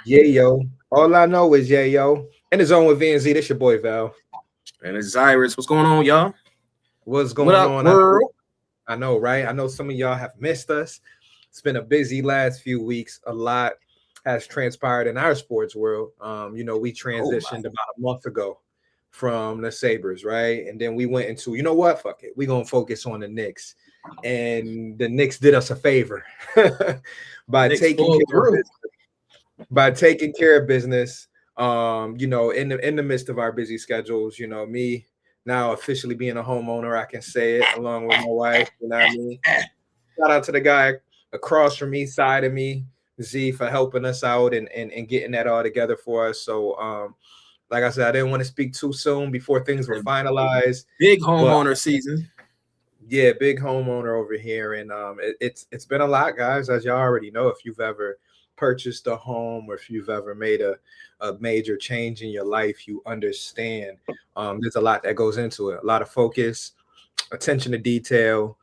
Yeah, yo. All I know is yeah, yo. In the zone with V and Z. This your boy Val. And it's Cyrus. What's going on, y'all? What's What going up, on? world? I know, right? I know some of y'all have missed us. It's been a busy last few weeks. A lot has transpired in our sports world. We Oh my. transitioned about a month ago from the Sabres, right? And then we went into, you know what? Fuck it. We're gonna focus on the Knicks. And the Knicks did us a favor by Knicks taking pulled care of through. business. By taking care of business. In the midst of our busy schedules, me now officially being a homeowner, I can say it along with my wife. You know what I mean? Shout out to the guy across from me, side of me, Z, for helping us out and getting that all together for us. So like I said, I didn't want to speak too soon before things were finalized. Big But homeowner season. yeah, big homeowner over here, and it's been a lot, guys, as y'all already know. If you've ever purchased a home or if you've ever made a major change in your life, you understand there's a lot that goes into it. A lot of focus, attention to detail,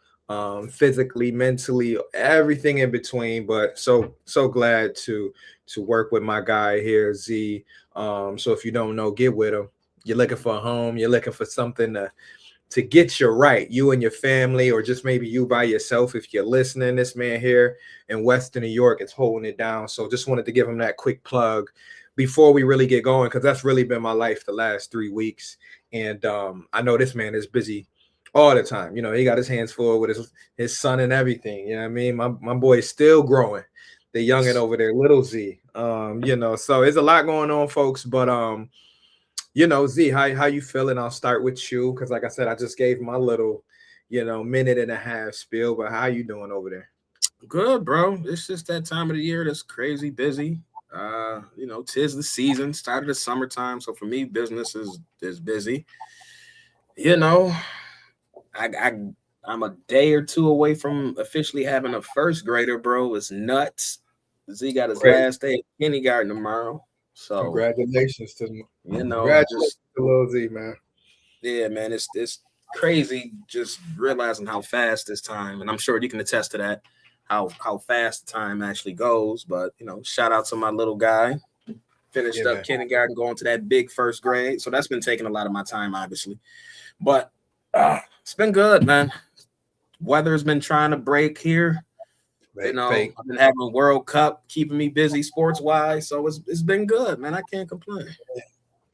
physically, mentally, everything in between. But so glad to work with my guy here, Z. So if you don't know, get with him. You're looking for a home. You're looking for something to get you right, you and your family, or just maybe you by yourself. If you're listening, this man here in Western New York is holding it down. So just wanted to give him that quick plug before we really get going, because that's really been my life the last 3 weeks. And I know this man is busy all the time. He got his hands full with his son and everything. You know what I mean? My boy is still growing. The youngin over there, little Z. So there's a lot going on, folks. But Z, how you feeling? I'll start with you because, like I said, I just gave my little, minute and a half spiel. But how you doing over there? Good, bro. It's just that time of the year that's crazy busy. Tis the season, started the summertime. So for me, business is busy. You know, I I'm a day or two away from officially having a first grader, bro. It's nuts. Z got his Great. last day of kindergarten tomorrow. So, Congratulations to just congratulations to little Z, man. yeah, man, it's crazy just realizing how fast this time, and I'm sure you can attest to that, how fast the time actually goes. But shout out to my little guy. Yeah, Finished up man. kindergarten, going to that big first grade. So that's been taking a lot of my time, obviously. But it's been good, man. Weather's been trying to break here. Fake. I've been having World Cup keeping me busy sports wise, so it's been good, man. I can't complain.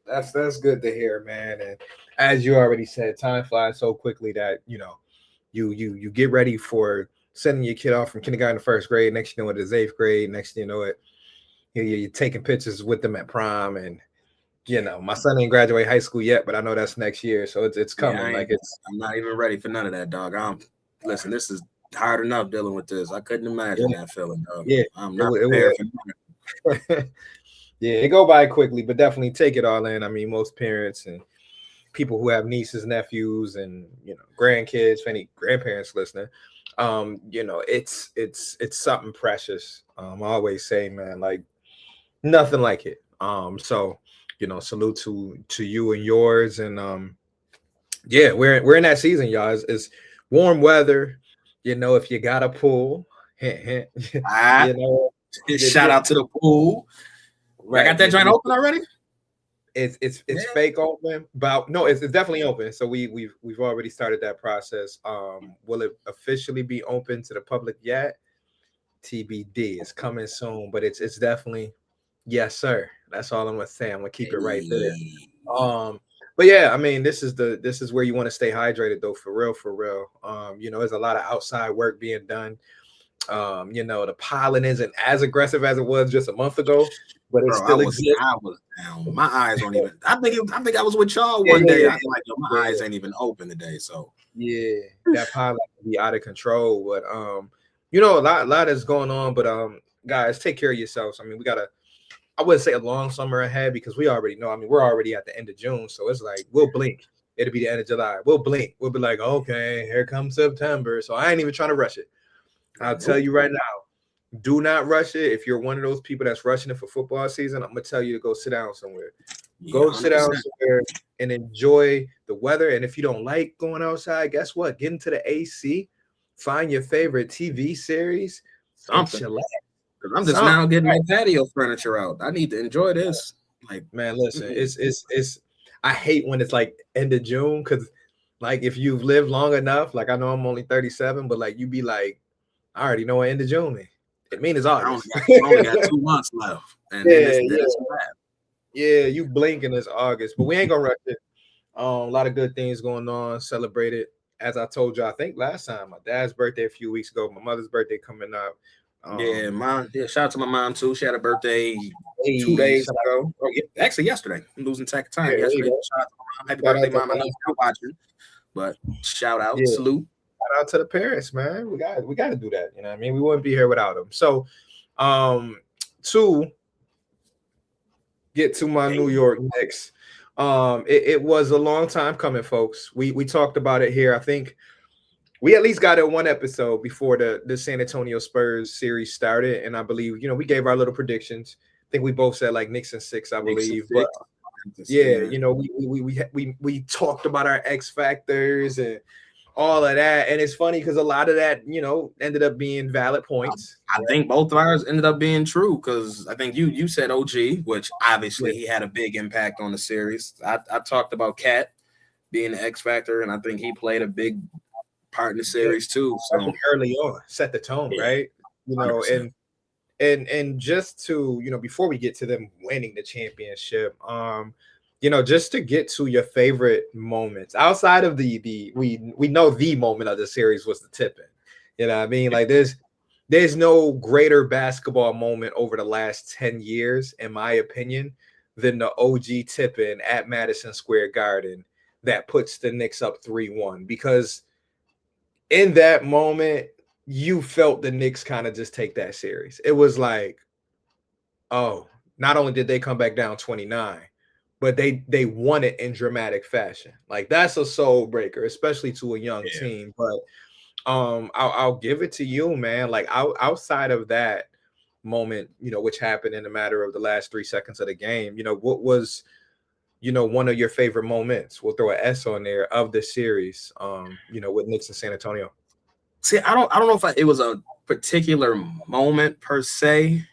That's good to hear, man. And as you already said, time flies so quickly that you get ready for sending your kid off from kindergarten to first grade. Next you know it is eighth grade. Next you know it, you're taking pictures with them at prom, and my son ain't graduate high school yet, but I know that's next year, so it's Yeah, coming. Like it's I'm not even ready for none of that, dog. Listen, this is hard enough dealing with this. I couldn't imagine yeah, that feeling, dog. yeah. I'm It, not it, prepared for yeah, it go by quickly, but definitely take it all in. I mean, most parents and people who have nieces, nephews, and grandkids, if any grandparents listening, it's something precious. I always say, man, like nothing like it. So salute to you and yours, and yeah, we're in that season, y'all. It's warm weather. If you got a pool, hint, hint, Ah, you know, shout out to the pool. Y'all got right. that joint open already? It's Yeah. fake open, but no, it's definitely open. So we've already started that process. Will it officially be open to the public yet? TBD. It's coming soon, but it's definitely yes, sir. That's all I'm gonna say. I'm gonna keep it right there. But yeah, I mean, this is where you want to stay hydrated though, for real, for real. There's a lot of outside work being done. The pollen isn't as aggressive as it was just a month ago, but it Bro, still exists. I was down. My eyes don't even. I think I was with y'all Yeah, one yeah, day. yeah, I was like, yo, my yeah. eyes ain't even open today. So Yeah, that pilot can be out of control. But a lot is going on. But guys, take care of yourselves. I mean, we gotta. I wouldn't say a long summer ahead because we already know. I mean, we're already at the end of June, so it's like we'll blink. It'll be the end of July. We'll blink. We'll be like, okay, here comes September. So I ain't even trying to rush it. I'll tell nope. you right now, do not rush it. If you're one of those people that's rushing it for football season, I'm gonna tell you to go sit down somewhere. Yeah, Go sit down 100%. somewhere and enjoy the weather. And if you don't like going outside, guess what? Get into the AC, find your favorite TV series, and Something. chill out. 'Cause I'm just now getting my patio furniture out. I need to enjoy this. Like, man, listen, it's I hate when it's like end of June, because like if you've lived long enough, like I know I'm only 37, but like you be like, I already know what end of June means. It means it's August. I only got 2 months left, and then it's a wrap. Yeah, you blink and it's August, but we ain't gonna rush it. A lot of good things going on. Celebrated, as I told you, I think last time, my dad's birthday a few weeks ago, my mother's birthday coming up. Shout out to my mom too. She had a birthday 2 days ago. Oh, yeah, actually yesterday. I'm losing track of time. Yesterday. Shout out to my mom. Happy birthday, mom. I know you're not watching, but shout out, salute. Shout out to the parents, man. We got to do that. You know what I mean? We wouldn't be here without them. So, to get to my New York Knicks. It was a long time coming, folks. We talked about it here. I think we at least got it one episode before the San Antonio Spurs series started, and I believe we gave our little predictions. I think we both said like Knicks in 6, I believe. But yeah, we talked about our X factors and all of that, and it's funny because a lot of that ended up being valid points. I think both of ours ended up being true, because I think you said OG, which obviously he had a big impact on the series. I talked about Cat being the X factor, and I think he played a big part in the series too. So early on, set the tone, right? 100%. and just to before we get to them winning the championship, just to get to your favorite moments outside of we know the moment of the series was the tipping. You know what I mean? Like there's no greater basketball moment over the last 10 years, in my opinion, than the OG tipping at Madison Square Garden that puts the Knicks up 3-1, because in that moment, you felt the Knicks kind of just take that series. It was like, oh, not only did they come back down 29, but they won it in dramatic fashion. Like that's a soul breaker, especially to a young team. But I'll give it to you, man. Like outside of that moment, which happened in a matter of the last 3 seconds of the game, what was one of your favorite moments? We'll throw an S on there of the series, with Knicks and San Antonio. See, I don't know if it was a particular moment per se,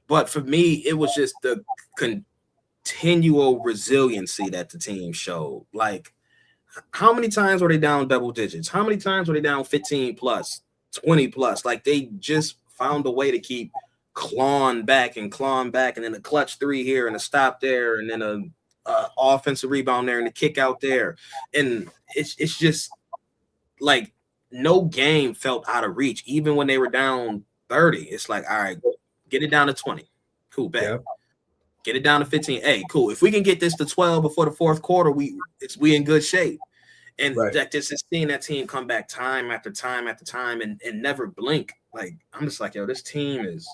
but for me, it was just the continual resiliency that the team showed. Like, how many times were they down double digits? How many times were they down 15 plus, 20 plus? Like, they just found a way to keep clawing back, and then a clutch 3 here and a stop there, and then a offensive rebound there and a kick out there. And it's just like no game felt out of reach. Even when they were down 30, it's like, all right, get it down to 20. Cool, bet. Yep. Get it down to 15. Hey, cool. If we can get this to 12 before the fourth quarter, we in good shape. And just seeing that team come back time after time after time and never blink. Like, I'm just like, yo, this team is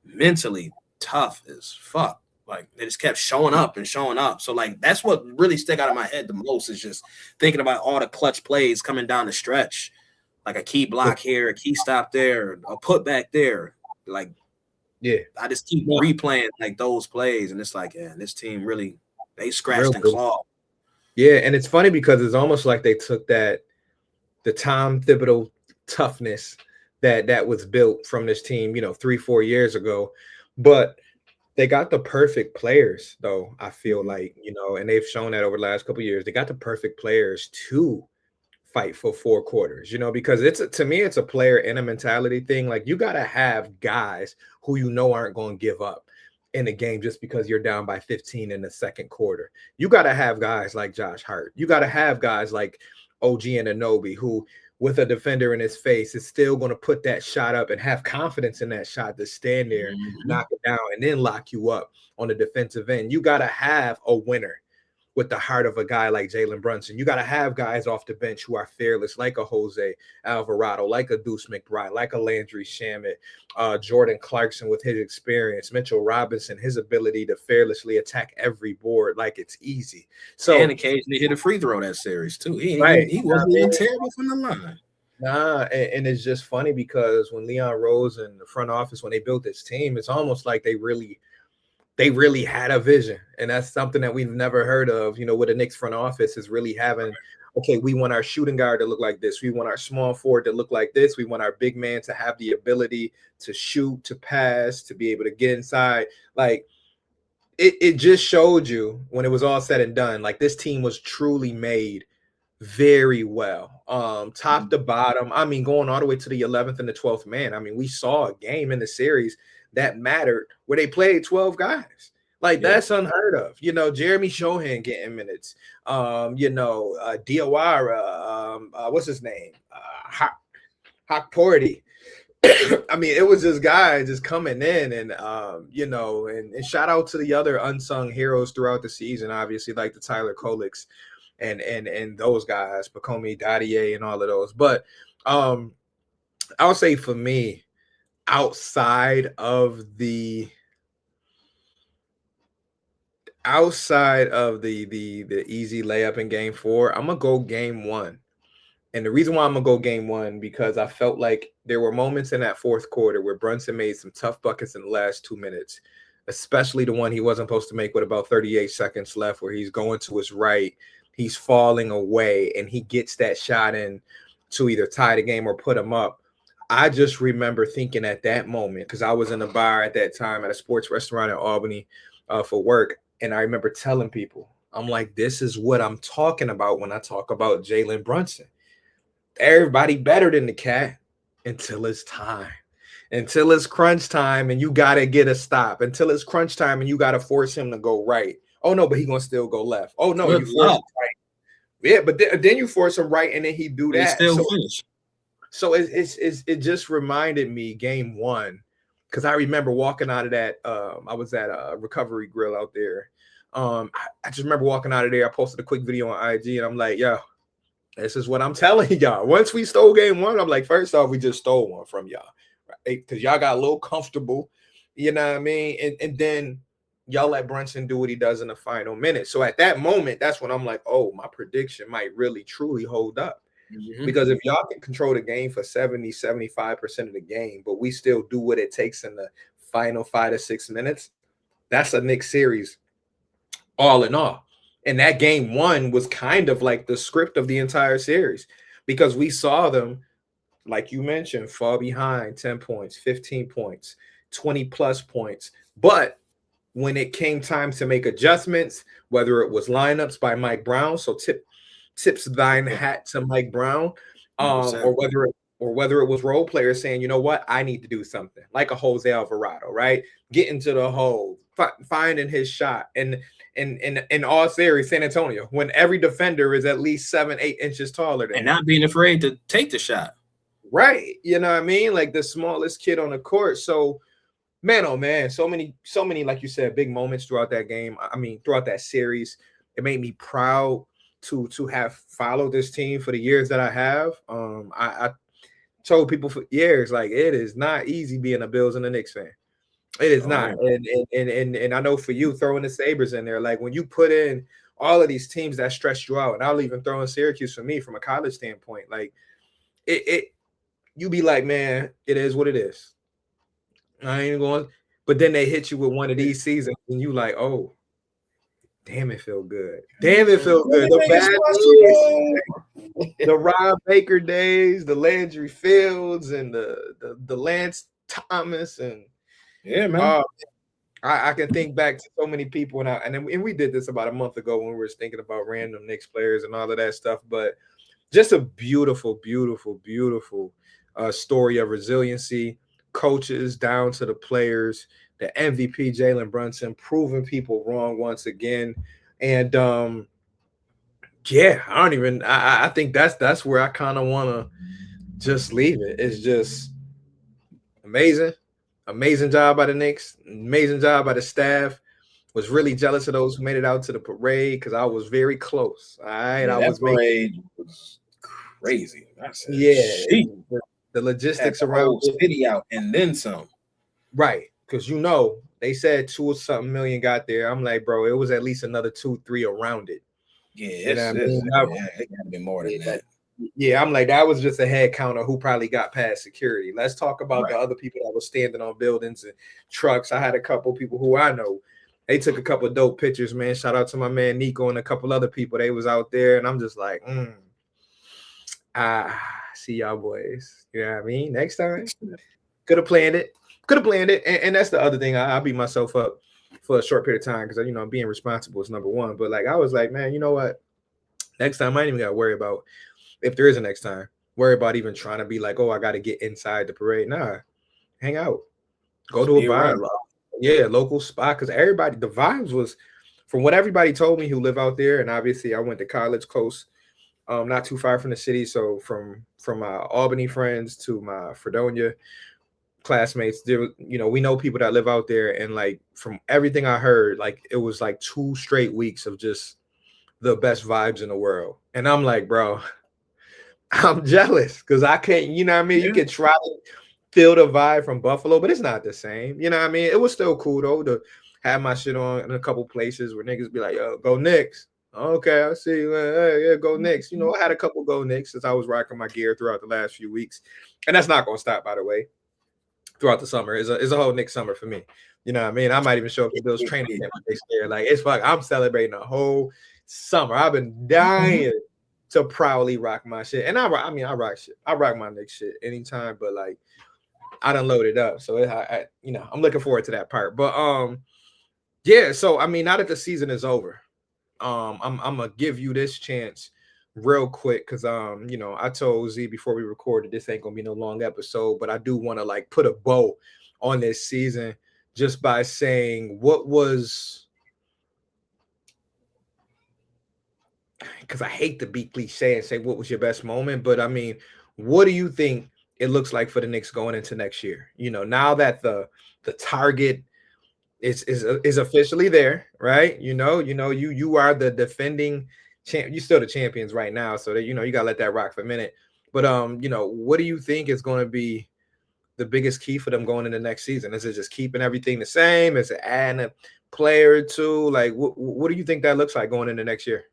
mentally tough as fuck. Like, they just kept showing up and showing up. So, like, that's what really stuck out of my head the most, is just thinking about all the clutch plays coming down the stretch. Like a key block here, a key stop there, a put back there. Like, I just keep replaying like those plays, and it's like, this team really, they scratched and clawed. Yeah, and it's funny because it's almost like they took the Tom Thibodeau toughness that was built from this team, 3-4 years ago, but they got the perfect players, though. I feel like, and they've shown that over the last couple of years. They got the perfect players to fight for 4 quarters, because to me, it's a player and a mentality thing. Like, you got to have guys who aren't going to give up in a game just because you're down by 15 in the second quarter. You got to have guys like Josh Hart. You got to have guys like OG Anunoby, who with a defender in his face is still going to put that shot up and have confidence in that shot to stand there, knock it down, and then lock you up on the defensive end. You got to have a winner with the heart of a guy like Jalen Brunson. You got to have guys off the bench who are fearless, like a Jose Alvarado, like a Deuce McBride, like a Landry Shamet, Jordan Clarkson with his experience, Mitchell Robinson, his ability to fearlessly attack every board like it's easy. So, and occasionally hit a free throw that series too. He wasn't even terrible from the line. And it's just funny because when Leon Rose and the front office, when they built this team, it's almost like they really had a vision. And that's something that we've never heard of, with the Knicks front office, is really having okay, we want our shooting guard to look like this. We want our small forward to look like this. We want our big man to have the ability to shoot, to pass, to be able to get inside. Like it just showed you when it was all said and done, like this team was truly made very well, top to bottom. I mean, going all the way to the 11th and the 12th man. I mean, we saw a game in the series that mattered where they played 12 guys. Like that's unheard of. You know, Jeremy Shohan getting minutes. Diawara, what's his name? Hawk Porty. I mean, it was just guys just coming in and and shout out to the other unsung heroes throughout the season, obviously, like the Tyler Koliks and those guys, Pacomi Dadier and all of those. But I would say for me, outside of the easy layup in game 4, I'm gonna go game 1. And the reason why I'm gonna go game 1, because I felt like there were moments in that fourth quarter where Brunson made some tough buckets in the last 2 minutes, especially the one he wasn't supposed to make with about 38 seconds left, where he's going to his right, he's falling away, and he gets that shot in to either tie the game or put him up. I just remember thinking at that moment, because I was in a bar at that time at a sports restaurant in Albany for work, and I remember telling people, I'm like, this is what I'm talking about when I talk about Jalen Brunson. Everybody better than the cat until it's time, until it's crunch time, and you got to get a stop, until it's crunch time and you got to force him to go right. Oh no, but he's going to still go left. Oh no, you force him right. Yeah, but then you force him right and then he do that. So it just reminded me game 1, because I remember walking out of that. I was at a recovery grill out there. I just remember walking out of there. I posted a quick video on IG and I'm like, yo, this is what I'm telling y'all. Once we stole game 1, I'm like, first off, we just stole one from y'all, right? Because y'all got a little comfortable, you know what I mean? And then y'all let Brunson do what he does in the final minute. So at that moment, that's when I'm like, oh, my prediction might really, truly hold up. Mm-hmm. Because if y'all can control the game for 70, 75% of the game, but we still do what it takes in the final 5 to 6 minutes, that's a Knicks series all in all. And that game 1 was kind of like the script of the entire series, because we saw them, like you mentioned, fall behind 10 points, 15 points, 20 plus points. But when it came time to make adjustments, whether it was lineups by Mike Brown, so tips thine hat to Mike Brown, or whether it was role players saying, you know what, I need to do something, like a Jose Alvarado, right? Get into the hole, finding his shot. And in all series, San Antonio, when every defender is at least 7-8 inches taller than and not being afraid to take the shot. Right. You know what I mean? Like the smallest kid on the court. So man, oh man, so many, like you said, big moments throughout that game. I mean, throughout that series. It made me proud to have followed this team for the years that I have. I told people for years, like, it is not easy being a Bills and a Knicks fan. It is not. And I know for you, throwing the Sabres in there, like when you put in all of these teams that stress you out, and I'll even throw in Syracuse for me from a college standpoint, like you be like, man, it is what it is. I ain't going. But then they hit you with one of these seasons, and you like, oh, damn, it feel good. Damn, it feel good. The Rob Baker days, the Landry Fields, and the Lance Thomas, and yeah, man. I can think back to so many people, and we did this about a month ago when we were thinking about random Knicks players and all of that stuff. But just a beautiful, beautiful, beautiful story of resiliency, coaches down to the players, the MVP Jalen Brunson proving people wrong once again. And I think that's where I kind of want to just leave it. It's just amazing job by the Knicks, amazing job by the staff. Was really jealous of those who made it out to the parade, because I was very close. All right, that parade was crazy. I said, the logistics around the city out and then some. Right, because they said 2 or something million got there. I'm like, bro, it was at least another 2-3 around it. Yeah, it gotta be more than that. Yeah, I'm like, that was just a head count of who probably got past security. Let's talk about the other people that were standing on buildings and trucks. I had a couple people who I know. They took a couple of dope pictures, man. Shout out to my man Nico and a couple other people. They was out there, and I'm just like, See y'all boys. You know what I mean? Next time. Could have planned it. Could have planned it. And that's the other thing. I beat myself up for a short period of time because, being responsible is number one. But like, I was like, man, you know what? Next time, I ain't even got to worry about if there is a next time. Worry about even trying to be like, oh, I got to get inside the parade. Nah, hang out. Go Just to a be vibe. around. Yeah, local spot. Because everybody, the vibes was, from what everybody told me who live out there, and obviously I went to college close, not too far from the city. So from my Albany friends to my Fredonia classmates, there, we know people that live out there, and like from everything I heard, like it was like 2 straight weeks of just the best vibes in the world. And I'm like, bro, I'm jealous because I can't, you know what I mean? Yeah. You can try to feel the vibe from Buffalo, but it's not the same. You know what I mean? It was still cool though to have my shit on in a couple places where niggas be like, yo, go Knicks. Okay, I see you. Hey, yeah, go Knicks. I had a couple go Knicks since I was rocking my gear throughout the last few weeks. And that's not gonna stop, by the way. Throughout the summer is a whole Knicks summer for me. You know what I mean? I might even show up to Bill's training camp next year. Like it's fuck, I'm celebrating a whole summer. I've been dying to proudly rock my shit. And I rock shit. I rock my Knicks shit anytime, but like I done loaded up. So I'm looking forward to that part. But yeah, so I mean, now that the season is over, I'm gonna give you this chance real quick because I told Z before we recorded this ain't gonna be no long episode, but I do want to like put a bow on this season just by saying what was, because I hate to be cliche and say what was your best moment, but I mean, what do you think it looks like for the Knicks going into next year? Now that the target is officially there, right? You are the defending champ. You're still the champions right now, so that you gotta let that rock for a minute. But what do you think is going to be the biggest key for them going into next season? Is it just keeping everything the same? Is it adding a player or two? Like, what do you think that looks like going into next year?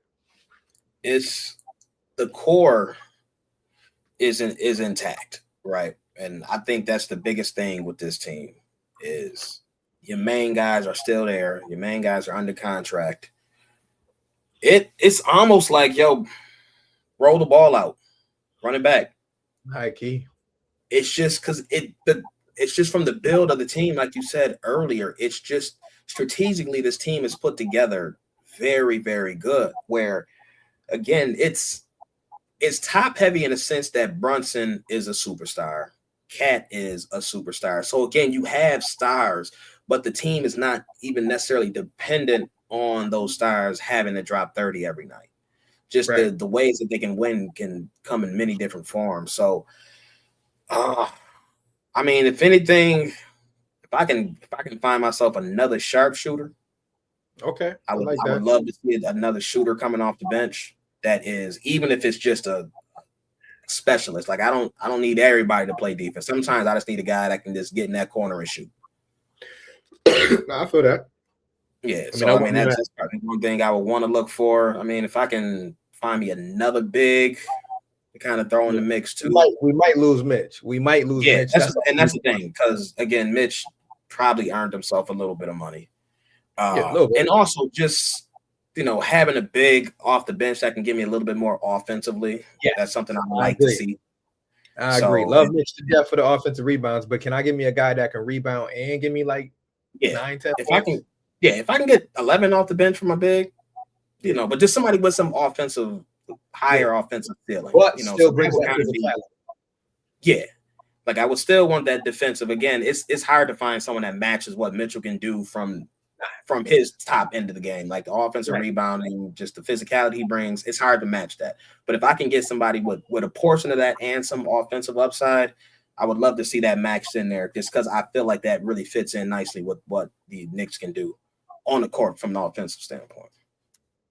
It's the core is intact, right? And I think that's the biggest thing with this team is your main guys are still there. Your main guys are under contract. It's almost like, yo, roll the ball out, run it back. High key. It's just because it's just from the build of the team, like you said earlier. It's just strategically this team is put together very, very good. Where again, it's top heavy in the sense that Brunson is a superstar, Cat is a superstar. So again, you have stars, but the team is not even necessarily dependent on those stars having to drop 30 every night. Just right. the ways that they can win can come in many different forms. So, I mean, if anything, if I can find myself another sharpshooter, Okay, I would love to see another shooter coming off the bench. That is, even if it's just a specialist. Like I don't need everybody to play defense. Sometimes I just need a guy that can just get in that corner and shoot. I feel that. Yeah, I mean that's just probably one thing I would want to look for. I mean, if I can find me another big to kind of throw in the mix too. We might lose Mitch. Mitch. That's the thing, because again, Mitch probably earned himself a little bit of money. And also just having a big off the bench that can give me a little bit more offensively. Yeah, that's something I like to see. I agree. Love Mitch to death for the offensive rebounds, but can I give me a guy that can rebound and give me like 9, 10 points? If I can get 11 off the bench from my big, but just somebody with some higher offensive ceiling. But still brings that physicality. Yeah. Like I would still want that defensive. Again, it's hard to find someone that matches what Mitchell can do from his top end of the game, like the offensive rebounding, just the physicality he brings. It's hard to match that. But if I can get somebody with a portion of that and some offensive upside, I would love to see that matched in there, just because I feel like that really fits in nicely with what the Knicks can do on the court from an offensive standpoint.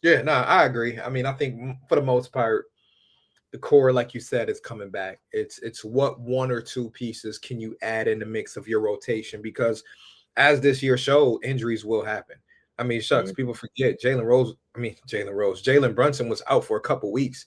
Yeah, no, I agree. I mean, I think for the most part, the core, like you said, is coming back. It's what one or two pieces can you add in the mix of your rotation, because as this year showed, injuries will happen. I mean, shucks, people forget Jalen Brunson was out for a couple weeks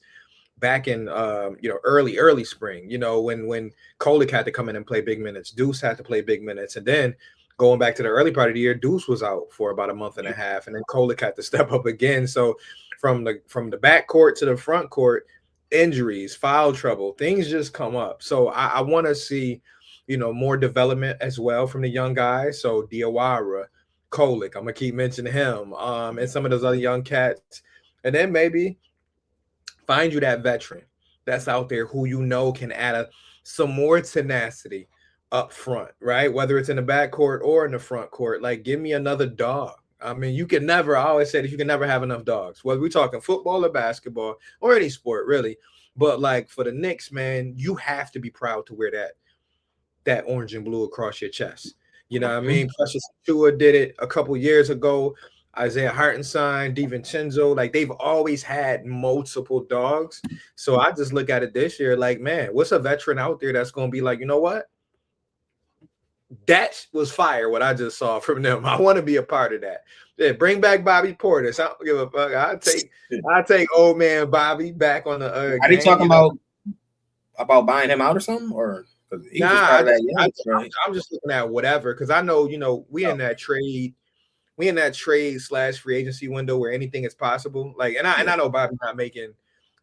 back in early spring, when Kolek had to come in and play big minutes, Deuce had to play big minutes, and then going back to the early part of the year, Deuce was out for about a month and a half, and then Kolek had to step up again. So from the back court to the front court, injuries, foul trouble, things just come up. So I want to see, more development as well from the young guys. So Diawara, Kolick, I'm gonna keep mentioning him, and some of those other young cats, and then maybe find you that veteran that's out there who can add some more tenacity up front, right? Whether it's in the back court or in the front court, like give me another dog. I mean, you can never, I always say that you can never have enough dogs, whether we're talking football or basketball or any sport, really. But like for the Knicks, man, you have to be proud to wear that orange and blue across your chest. You know what I mean? Precious Achiuwa did it a couple years ago. Isaiah Hartenstein, DiVincenzo, like they've always had multiple dogs. So I just look at it this year like, man, what's a veteran out there that's going to be like, you know what? That was fire, what I just saw from them. I want to be a part of that. Yeah, bring back Bobby Portis. I don't give a fuck. I take old man Bobby back on the Are they talking about buying him out or something? Or nah, I'm just looking at whatever, because I know, we in that trade / free agency window where anything is possible. Like, and I know Bobby's not making,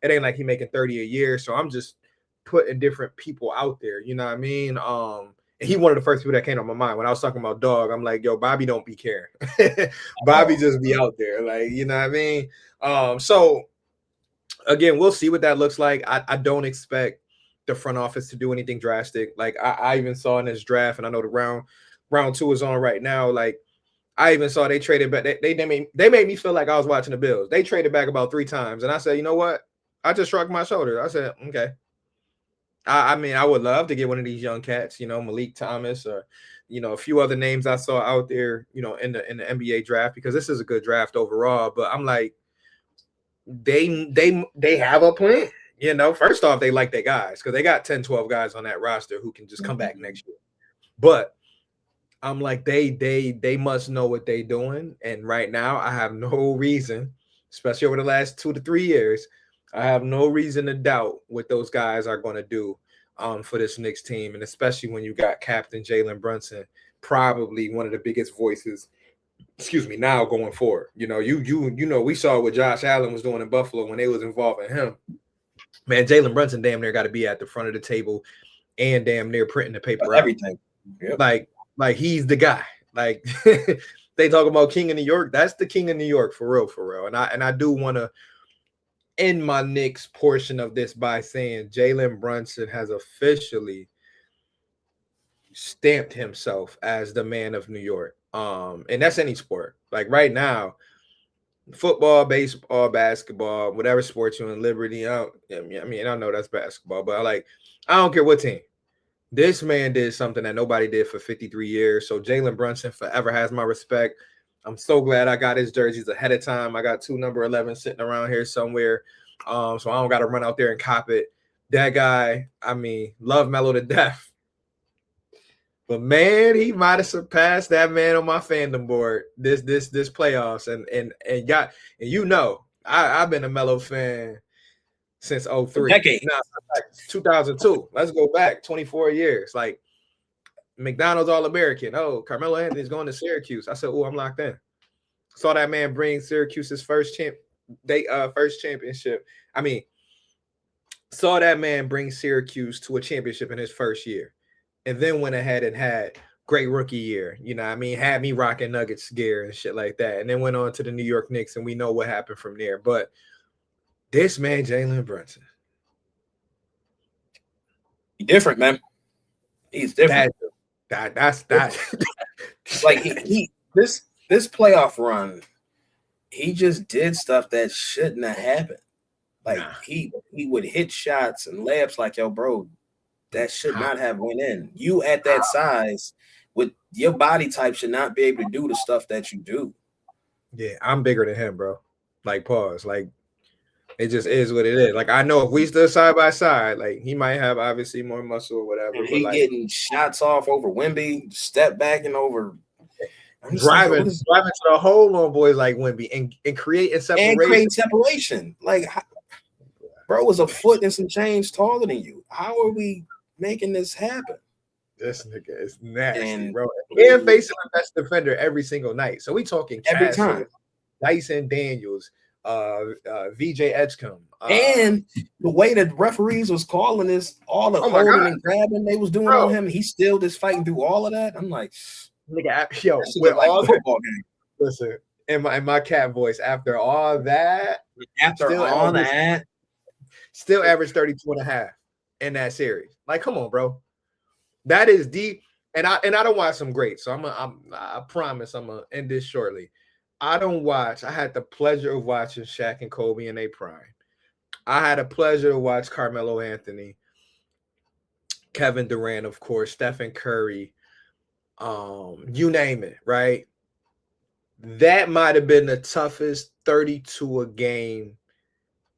it ain't like he making 30 a year. So I'm just putting different people out there. You know what I mean? And he one of the first people that came to my mind when I was talking about dog. I'm like, yo, Bobby don't be caring. Bobby just be out there. Like, you know what I mean? So again, we'll see what that looks like. I don't expect the front office to do anything drastic. Like I even saw in this draft, and I know the round 2 is on right now. Like, I even saw they traded back. They made me feel like I was watching the Bills. They traded back about 3 times, and I said, you know what? I just shrugged my shoulders. I said, okay. I mean, I would love to get one of these young cats, Malik Thomas, or a few other names I saw out there, in the NBA draft, because this is a good draft overall. But I'm like, they have a plan. First off, they like their guys because they got 10, 12 guys on that roster who can just come back next year. But I'm like, they must know what they're doing. And right now, I have no reason, especially over the last 2 to 3 years, I have no reason to doubt what those guys are going to do for this Knicks team. And especially when you got Captain Jalen Brunson, probably one of the biggest voices, now going forward. We saw what Josh Allen was doing in Buffalo when they was involving him. Man, Jalen Brunson damn near got to be at the front of the table and damn near printing the paper out. Everything. Yep. Like he's the guy. Like they talk about King of New York. That's the King of New York for real. And I do want to end my Knicks portion of this by saying Jalen Brunson has officially stamped himself as the man of New York. And that's any sport. Like right now, football, baseball, basketball, whatever sports you're in, Liberty. I know that's basketball, but I don't care what team. This man did something that nobody did for 53 years. So Jalen Brunson forever has my respect. I'm so glad I got his jerseys ahead of time. I got 2 number 11 sitting around here somewhere. So I don't got to run out there and cop it. That guy, love Melo to death. But man, he might have surpassed that man on my fandom board this playoffs. I've been a Melo fan since 03. Decade. 2002. Let's go back 24 years. Like McDonald's All-American. Oh, Carmelo Anthony's going to Syracuse. I said, oh, I'm locked in. Saw that man bring Syracuse's first championship. Saw that man bring Syracuse to a championship in his first year. And then went ahead and had great rookie year. Had me rocking Nuggets gear and shit like that. And then went on to the New York Knicks, and we know what happened from there. But this man, Jalen Brunson. He's different, man. He's different. That's like this playoff run, he just did stuff that shouldn't have happened. Like he would hit shots and layups like, yo, bro, that should not have went in. You at that size with your body type should not be able to do the stuff that you do. Yeah, I'm bigger than him, bro. Like, pause. Like, it just is what it is. Like, I know if we stood side by side, like, he might have obviously more muscle or whatever. And he getting shots off over Wemby, step back and over. Driving to the hole on boys like Wemby and creating separation. And create separation. Like, bro was a foot and some change taller than you. How are we making this happen? This nigga is nasty, bro. And facing the best defender every single night. So we talking every time. Dyson Daniels, VJ Edgecombe. And the way that referees was calling this, all the holding and grabbing they was doing on him, he's still just fighting through all of that. I'm like, nigga, yo, with like all a football game. Listen, in my cat voice, after all that, still averaged 32.5 in that series. Like, come on, bro. That is deep. And I don't watch some great. So I promise I'm gonna end this shortly. I had the pleasure of watching Shaq and Kobe in their prime. I had a pleasure to watch Carmelo Anthony, Kevin Durant, of course, Stephen Curry, you name it, right? That might have been the toughest 32 a game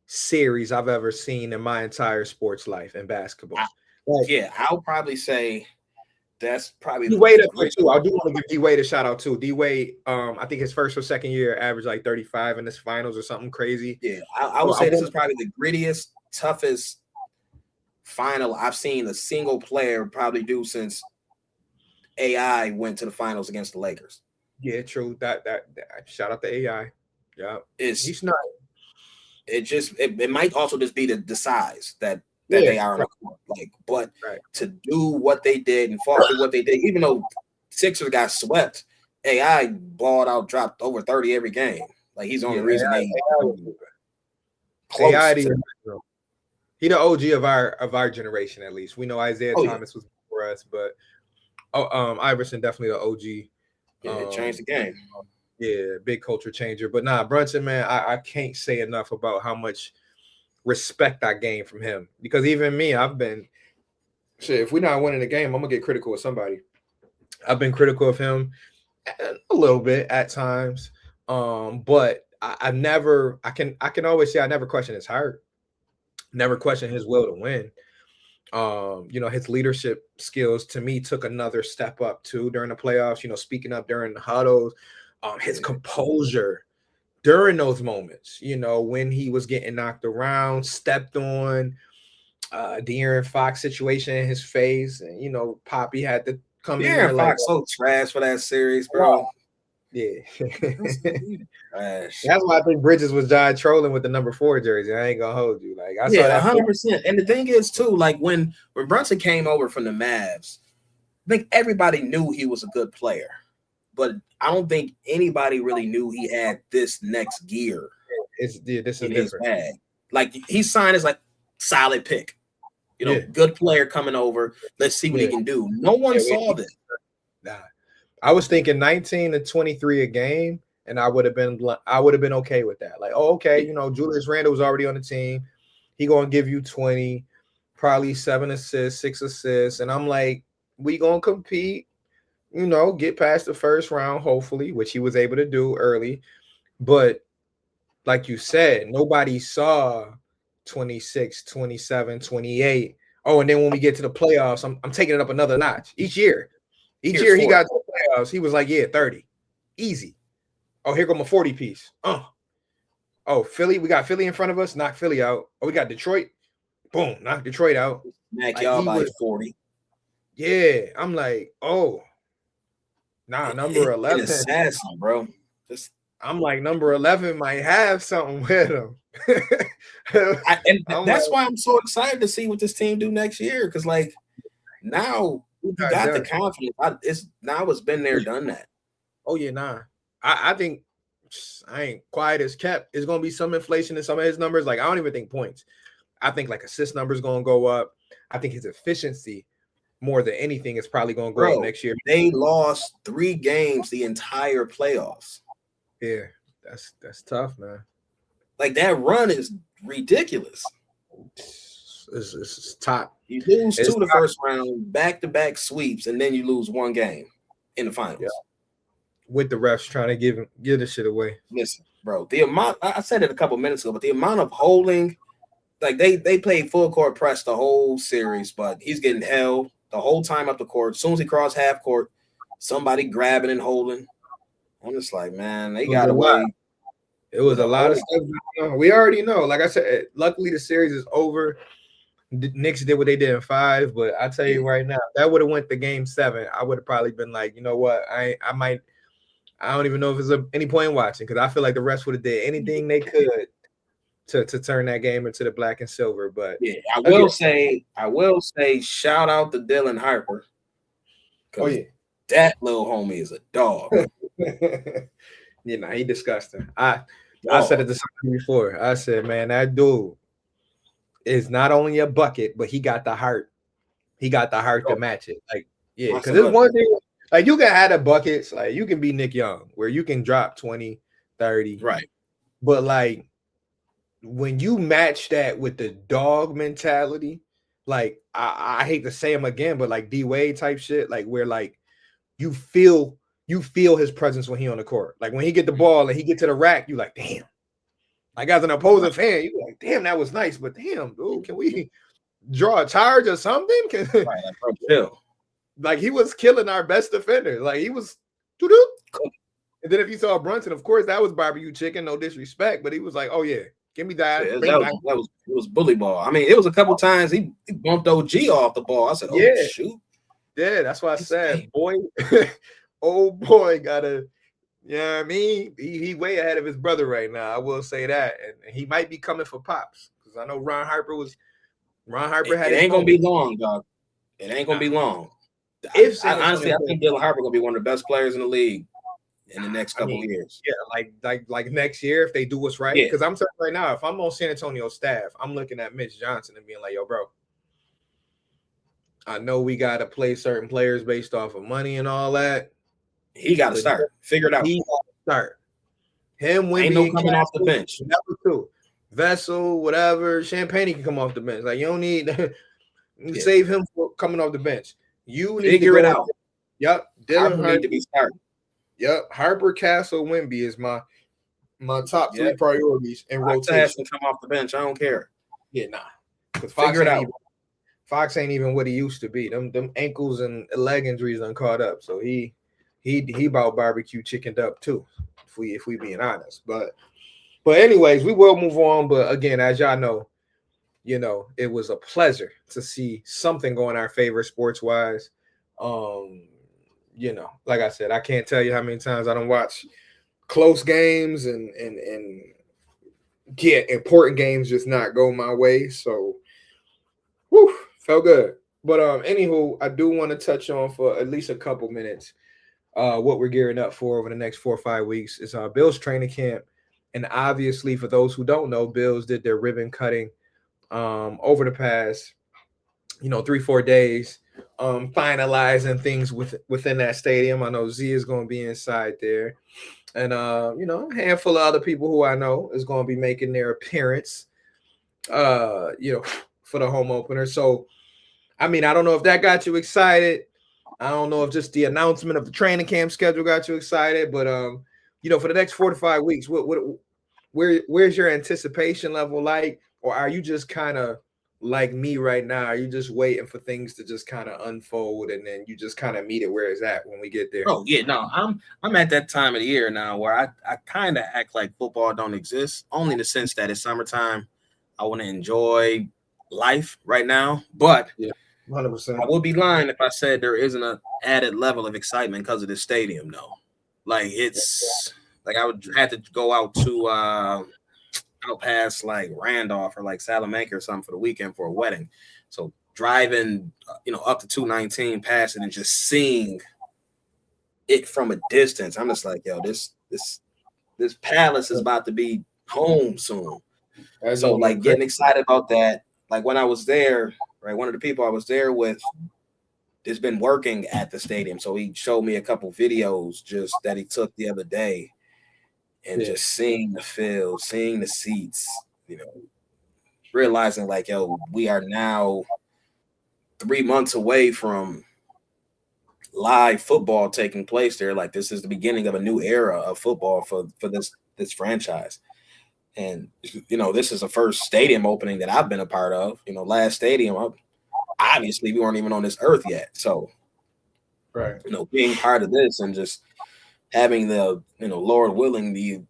series I've ever seen in my entire sports life in basketball. I'll probably say that's probably D-Wade up there too. I do want to give D-Wade a shout out too. D-Wade, I think his first or second year averaged like 35 in this finals or something crazy. Yeah, I would say this is probably the grittiest, toughest final I've seen a single player probably do since AI went to the finals against the Lakers. Yeah, true. That shout out to AI. Yeah, he's not. It might also just be the size that they are on the court. But to do what they did and fought through what they did, even though Sixers got swept, AI balled out, dropped over 30 every game. Like he's the only reason they close. AI, he the OG of our generation, at least. We know Isaiah Thomas was before us, but Iverson definitely the OG. Yeah, it changed the game. Yeah, big culture changer. But Brunson, man, I can't say enough about how much respect I gained from him. Because even me, I've been if we're not winning the game, I'm gonna get critical of somebody. I've been critical of him a little bit at times. But I can always say I never question his heart, never question his will to win. His leadership skills to me took another step up too during the playoffs, speaking up during the huddles, his composure during those moments, when he was getting knocked around, stepped on, De'Aaron Fox situation in his face, and Poppy had to come in there. De'Aaron Fox so trash for that series, bro. Yeah. That's why I think Bridges was died trolling with the number 4 jersey. I ain't gonna hold you. Like I saw that 100%. And the thing is too, like when Brunson came over from the Mavs, I think everybody knew he was a good player, but I don't think anybody really knew he had this next gear. This is different. Bag. Like he signed as like solid pick, good player coming over. Let's see what he can do. No one saw this. Nah. I was thinking 19 to 23 a game, and I would have been okay with that. Like, okay, Julius Randle was already on the team. He gonna give you 20, probably 7 assists, 6 assists, and I'm like, we gonna compete, get past the first round, hopefully, which he was able to do early. But like you said, nobody saw 26, 27, 28. Oh, and then when we get to the playoffs, I'm taking it up another notch each year. Each year he got to the playoffs, he was like, 30. Easy. Oh, here go my 40 piece. Oh, Philly, we got Philly in front of us, knock Philly out. Oh, we got Detroit. Boom, knock Detroit out. Y'all by 40. Yeah, I'm like, number 11. Assassin, bro. I'm like, number 11 might have something with him. That's why I'm so excited to see what this team do next year. Because, like, now you got the confidence. It's been there, done that. Oh, yeah, I think I ain't quiet as kept. It's going to be some inflation in some of his numbers. Like, I don't even think points. I think, like, assist numbers going to go up. I think his efficiency, more than anything, is probably going to grow next year. They lost 3 games the entire playoffs. Yeah, that's tough, man. Like, that run is ridiculous. It's top. You lose 2 the first round, back-to-back sweeps, and then you lose 1 game in the finals. Yeah. With the refs trying to give this shit away. Listen, bro, the amount, I said it a couple minutes ago, but the amount of holding, like they played full court press the whole series, but he's getting held the whole time up the court. As soon as he crossed half court, somebody grabbing and holding. I'm just like, man, they got away. It was a lot of stuff. We already know. Like I said, luckily the series is over. The Knicks did what they did in 5, but I tell you right now, if that would have went to game 7, I would have probably been like, you know what, I I don't even know if there's any point in watching because I feel like the refs would have did anything they could to turn that game into the black and silver. But yeah, I will say, shout out to Dylan Harper. Oh yeah, that little homie is a dog. You know, he disgusting. I said it to somebody before. I said, man, that dude is not only a bucket, but he got the heart. He got the heart to match it. Like, yeah, because there's one thing, like you can have the buckets, like you can be Nick Young, where you can drop 20, 30. Right. But like when you match that with the dog mentality, like I hate to say him again, but like D Wade type shit, like where like you feel his presence when he on the court. Like when he get the ball and he get to the rack, you like, damn. Like as an opposing fan, you like, damn, that was nice, but damn, dude, can we draw a charge or something? Right, like, bro, chill. Like he was killing our best defender. Like he was doo-doo. And then if you saw Brunson, of course, that was barbecue chicken, no disrespect, but he was like, oh yeah, give me that. Yeah, it was bully ball. I mean, it was a couple times he bumped OG off the ball. I said, oh yeah, shoot. Yeah, that's why I said, boy, old boy gotta, you know what I mean? He way ahead of his brother right now. I will say that. And he might be coming for pops. Because I know Ron Harper had it ain't gonna be long, dog. It ain't gonna be long. Honestly, I think Dylan Harper gonna be one of the best players in the league in the next couple of years. Yeah, like next year if they do what's right. Because I'm telling you right now, if I'm on San Antonio staff, I'm looking at Mitch Johnson and being like, yo, bro, I know we gotta play certain players based off of money and all that. He gotta start. Figure it out. He gotta start. Him Wimby ain't no coming off the bench. Number two. Vessel, whatever, Champagne can come off the bench. Like you don't need save him for coming off the bench. You need figure it out. Yep. Dylan Harper need to be starting. Yep. Harper, Castle, Wimby is my top three priorities in rotation. Come off the bench. I don't care. Yeah, nah. Because Fox ain't even what he used to be. Them ankles and leg injuries done caught up. So he about barbecue chickened up too. If we being honest. But anyways, we will move on. But again, as y'all know, you know, it was a pleasure to see something go in our favor sports wise. You know, like I said, I can't tell you how many times I don't watch close games and important games just not go my way. So felt good. But anywho, I do want to touch on for at least a couple minutes what we're gearing up for over the next 4 or 5 weeks is Bills training camp. And obviously, for those who don't know, Bills did their ribbon cutting over the past, 3-4 days, finalizing things within that stadium. I know Z is going to be inside there. And, a handful of other people who I know is going to be making their appearance, for the home opener. So, I mean, I don't know if that got you excited. I don't know if just the announcement of the training camp schedule got you excited, but for the next 4 to 5 weeks, where's your anticipation level like, or are you just kind of like me right now? Are you just waiting for things to just kind of unfold and then you just kind of meet it where it's at when we get there? Oh yeah, no, I'm at that time of the year now where I kind of act like football don't exist, only in the sense that it's summertime. I want to enjoy life right now, but 100%. I would be lying if I said there isn't an added level of excitement because of the stadium, though. Like it's like I would have to go out to out past like Randolph or like Salamanca or something for the weekend for a wedding. So driving, up to 219 past it and just seeing it from a distance, I'm just like, yo, this palace is about to be home soon. So like getting excited about that. Like when I was there, right, one of the people I was there with has been working at the stadium. So he showed me a couple videos just that he took the other day and just seeing the field, seeing the seats, realizing like, yo, we are now 3 months away from live football taking place there. Like this is the beginning of a new era of football for this franchise. And, this is the first stadium opening that I've been a part of. Last stadium, obviously we weren't even on this earth yet. So, right, being part of this and just having the, Lord willing, the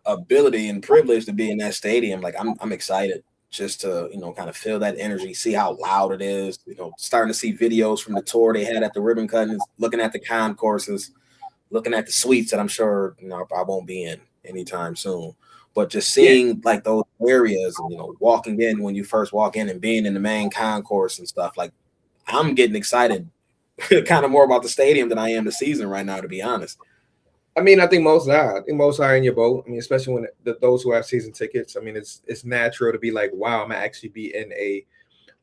ability and privilege to be in that stadium, like I'm excited just to, kind of feel that energy, see how loud it is, starting to see videos from the tour they had at the ribbon cutting, looking at the concourses. looking at the suites that I'm sure I won't be in anytime soon. But just Yeah. seeing like those areas, and walking in when you first walk in and being in the main concourse and stuff, like I'm getting excited kind of more about the stadium than I am the season right now, to be honest. I mean, I think most are. I think most are in your boat. I mean, especially when those who have season tickets. I mean, it's natural to be like, wow, I'm gonna actually be in a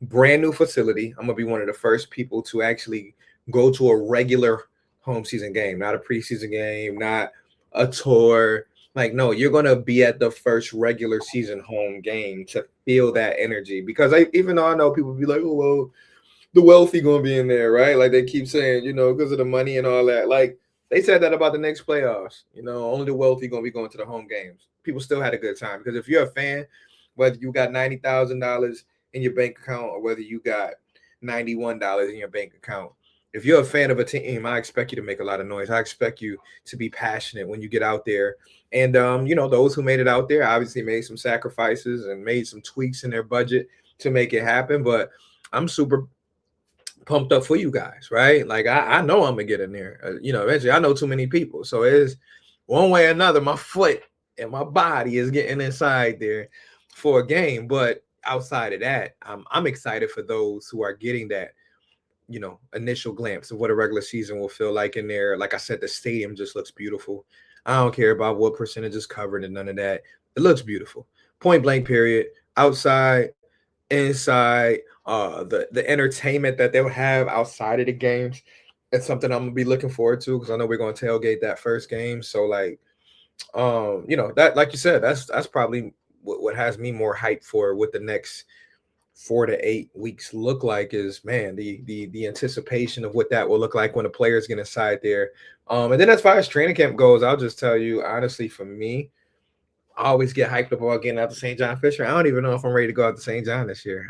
brand new facility. I'm gonna be one of the first people to actually go to a regular home season game, not a preseason game, not a tour. Like, no, you're gonna be at the first regular season home game to feel that energy. Because even though I know people be like, oh well, the wealthy gonna be in there, right? Like they keep saying, because of the money and all that. Like they said that about the next playoffs. Only the wealthy gonna be going to the home games. People still had a good time because if you're a fan, whether you got $90,000 in your bank account or whether you got $91 in your bank account, if you're a fan of a team, I expect you to make a lot of noise. I expect you to be passionate when you get out there. And those who made it out there obviously made some sacrifices and made some tweaks in their budget to make it happen. But I'm super pumped up for you guys, right? Like I know I'm gonna get in there. Eventually I know too many people. So it's one way or another, my foot and my body is getting inside there for a game. But outside of that, I'm excited for those who are getting that, initial glimpse of what a regular season will feel like in there. Like I said, the stadium just looks beautiful. I don't care about what percentage is covered and none of that. It looks beautiful. Point blank period. Outside, inside, the entertainment that they'll have outside of the games. It's something I'm gonna be looking forward to because I know we're gonna tailgate that first game. So like, that like you said, that's probably what has me more hyped for what the next 4 to 8 weeks look like is, man, the anticipation of what that will look like when the players get inside there. And then as far as training camp goes, I'll just tell you honestly, for me, I always get hyped up about getting out to St. John Fisher. I don't even know if I'm ready to go out to St. John this year.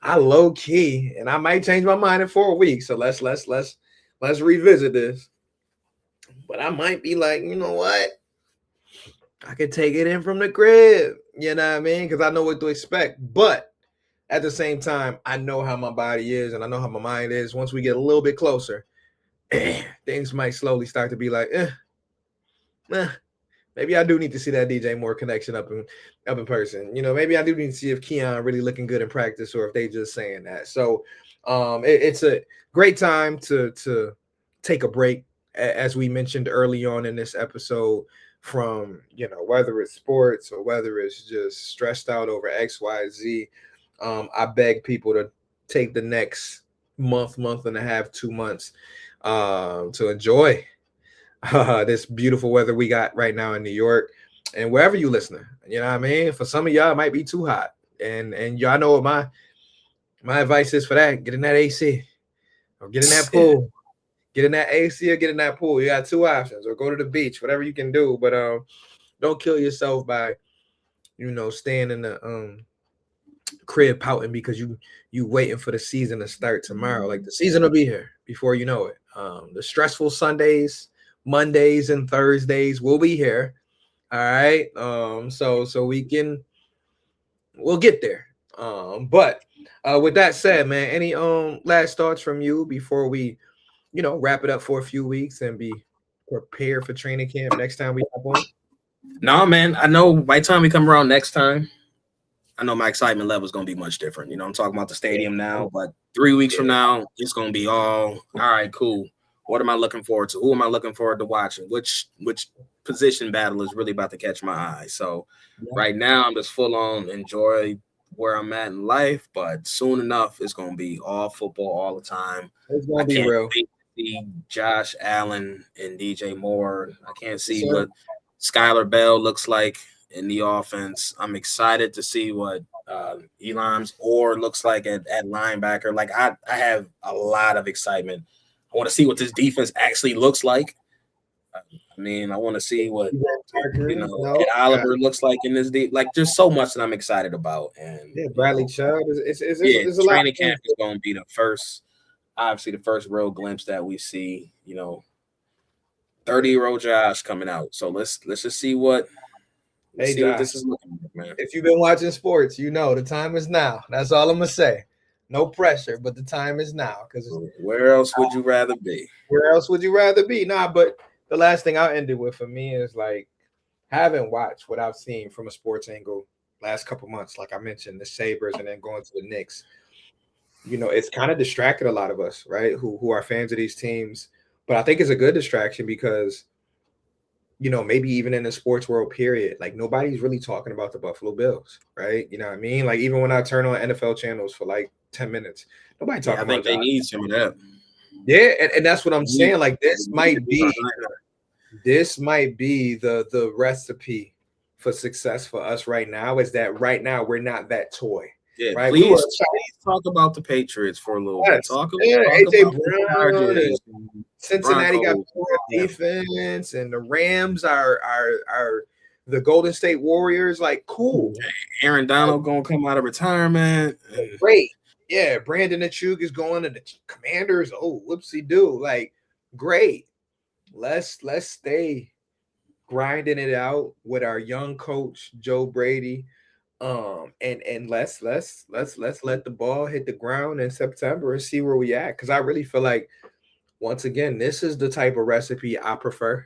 I low key, and I might change my mind in 4 weeks. So let's revisit this. But I might be like, you know what? I could take it in from the crib. You know what I mean? Because I know what to expect. But at the same time, I know how my body is and I know how my mind is. Once we get a little bit closer, things might slowly start to be like, maybe I do need to see that DJ Moore connection up in person. Maybe I do need to see if Keon really looking good in practice or if they just saying that. So it's a great time to take a break, as we mentioned early on in this episode, from whether it's sports or whether it's just stressed out over XYZ. I beg people to take the next month and a half, 2 months to enjoy this beautiful weather we got right now in New York and wherever you listening. You know what I mean? For some of y'all, it might be too hot. And y'all know what my advice is for that. Get in that AC or get in that pool. Get in that AC or get in that pool. You got two options, or go to the beach, whatever you can do. But don't kill yourself by, staying in the crib pouting because you waiting for the season to start tomorrow. Like the season will be here before you know it. The stressful Sundays, Mondays, and Thursdays will be here. All right. So we'll get there. But with that said, man, any last thoughts from you before we, wrap it up for a few weeks and be prepared for training camp next time we hop on? No, man. I know by the time we come around next time, I know my excitement level is going to be much different. I'm talking about the stadium now, but 3 weeks from now, it's going to be all right, cool. What am I looking forward to? Who am I looking forward to watching? Which position battle is really about to catch my eye? So right now, I'm just full on enjoy where I'm at in life, but soon enough, it's going to be all football all the time. It's going to be real. Wait to see Josh Allen and DJ Moore. I can't see what Skylar Bell looks like in the offense. I'm excited to see what Elam's or looks like at linebacker. Like I have a lot of excitement. I want to see what this defense actually looks like. I mean, I want to see what Oliver looks like in this deep. Like, there's so much that I'm excited about. And Bradley Chubb. It's a lot. Training camp is going to be the first real glimpse that we see. 30-year-old Josh coming out. So let's just see what. Hey, see Josh, what this is looking like, man. If you've been watching sports, the time is now. That's all I'm gonna say. No pressure, but the time is now. Because where else would you rather be? Where else would you rather be? Nah, but the last thing I'll end it with for me is like having watched what I've seen from a sports angle last couple months, like I mentioned, the Sabres and then going to the Knicks. It's kind of distracted a lot of us, right? Who are fans of these teams. But I think it's a good distraction because maybe even in the sports world, period, like nobody's really talking about the Buffalo Bills, right? You know what I mean? Like even when I turn on NFL channels for like 10 minutes, nobody Yeah, I talking think about they Josh. need some of that. Yeah, and that's what I'm They need- saying. Like they need to be behind that. this might be the recipe for success for us right now, is that right now we're not that toy, Yeah, right? We were please talk about the Patriots for a little bit. yes, Talk yeah, talk AJ about the Brown and Chargers, and Cincinnati got Broncos. poor Yeah, defense, and the Rams are the Golden State Warriors. Like, cool, Aaron like, Donald gonna come out of retirement. great. Yeah, Brandon Achuk is going to the Commanders. Oh, whoopsie do. Like, great. Let's stay grinding it out with our young coach Joe Brady. And let's let the ball hit the ground in September and see where we at. Because I really feel like, once again, this is the type of recipe I prefer,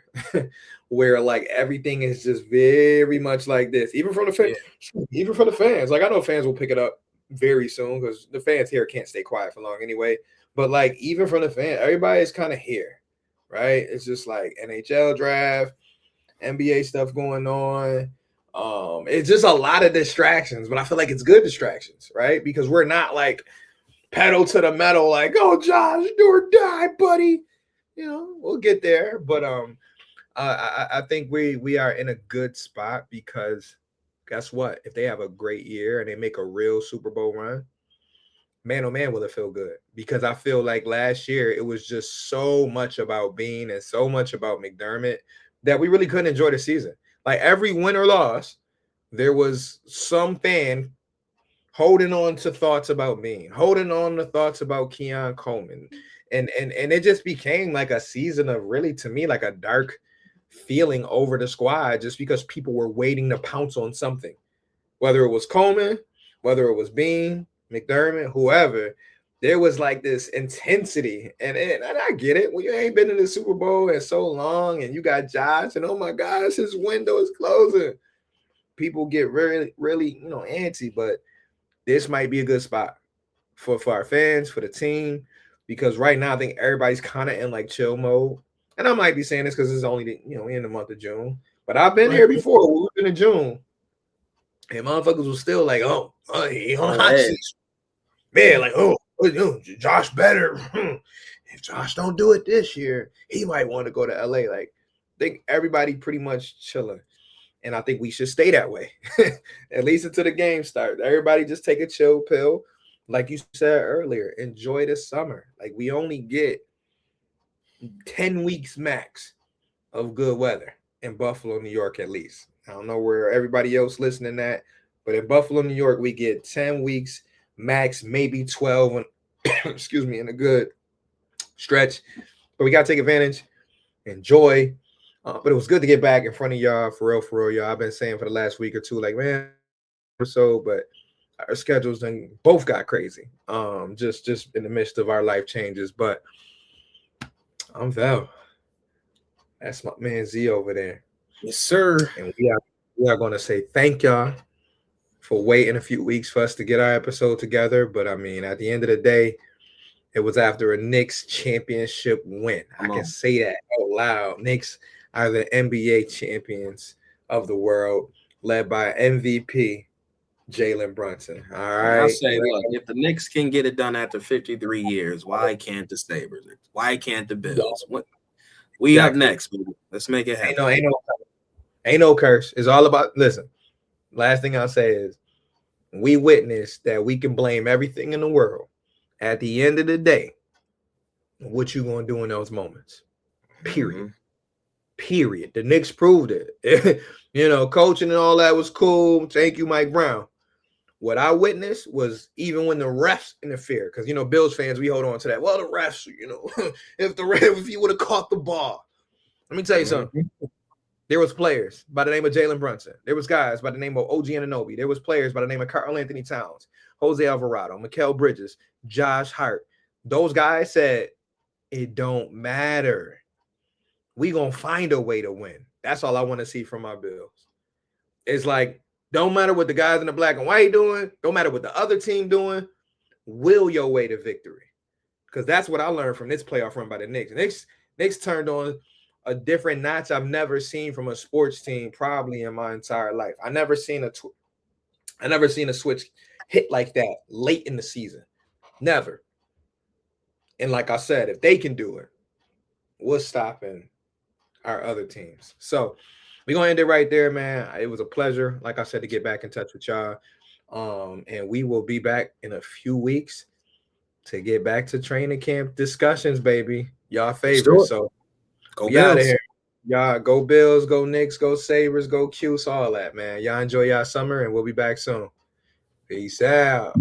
where like everything is just very much like this, even from the Yeah, even for the fans. Like I know fans will pick it up very soon because the fans here can't stay quiet for long anyway. But like even from the fan, everybody is kind of here, right? It's just like NHL draft, NBA stuff going on. It's just a lot of distractions, but I feel like it's good distractions, right? Because we're not like pedal to the metal, like, oh Josh, do or die, buddy. We'll get there. But I think we are in a good spot because guess what? If they have a great year and they make a real Super Bowl run, man, oh man, will it feel good? Because I feel like last year it was just so much about Bean and so much about McDermott that we really couldn't enjoy the season. Like every win or loss, there was some fan holding on to thoughts about Bean, holding on to thoughts about Keon Coleman. And it just became like a season of, really, to me, like a dark feeling over the squad, just because people were waiting to pounce on something, whether it was Coleman, whether it was Bean, McDermott, whoever. There was like this intensity, and I get it. When you ain't been in the Super Bowl in so long, and you got Josh, and oh my gosh, his window is closing, people get really, really, antsy. But this might be a good spot for our fans, for the team, because right now I think everybody's kind of in like chill mode. And I might be saying this because it's only in the month of June, but I've been here before. We've been in June, and motherfuckers was still like, "Oh, he on hot seat, man." Like, "Oh, Josh better. If Josh don't do it this year, he might want to go to LA." Like, I think everybody pretty much chilling. And I think we should stay that way, at least until the game starts. Everybody just take a chill pill. Like you said earlier, enjoy the summer. Like we only get 10 weeks max of good weather in Buffalo, New York, at least. I don't know where everybody else listening at, but in Buffalo, New York, we get 10 weeks max, maybe 12, excuse me, in a good stretch. But we got to take advantage, enjoy. But it was good to get back in front of y'all, for real, y'all. I've been saying for the last week or two, like, man, so, but our schedules then both got crazy. Just in the midst of our life changes. But I'm Val. That's my man Z over there. yes, sir. And we are going to say thank y'all for waiting a few weeks for us to get our episode together. But I mean, at the end of the day, it was after a Knicks championship win. I can say that out loud. Knicks are the NBA champions of the world, led by MVP Jalen Brunson. All right. I'll say, look, if the Knicks can get it done after 53 years, why can't the Sabres? Why can't the Bills? What we up next, baby. Let's make it happen. Ain't no curse. It's all about, listen, last thing I'll say is we witnessed that we can blame everything in the world. At the end of the day, what you gonna do in those moments? Period. Period. The Knicks proved it. Coaching and all that was cool. Thank you, Mike Brown. What I witnessed was, even when the refs interfere, because Bills fans, we hold on to that. Well, the refs, if he would have caught the ball. Let me tell you something. There was players by the name of Jalen Brunson. There was guys by the name of OG Anunoby. There was players by the name of Karl Anthony Towns, Jose Alvarado, Mikal Bridges, Josh Hart. Those guys said, it don't matter. we gonna find a way to win. That's all I want to see from our Bills. It's like, don't matter what the guys in the black and white doing, don't matter what the other team doing, will your way to victory. Because that's what I learned from this playoff run by the Knicks. Knicks turned on a different notch I've never seen from a sports team probably in my entire life. I never seen a switch hit like that late in the season. Never. And like I said, if they can do it, what's stopping our other teams? So we're gonna end it right there, man. It was a pleasure, like I said, to get back in touch with y'all. And we will be back in a few weeks to get back to training camp discussions, baby. Y'all favorites. So go we out of Bills. here. Y'all go Bills, go Knicks, go Sabres, go Cuse, all that, man. Y'all enjoy y'all summer, and we'll be back soon. Peace out.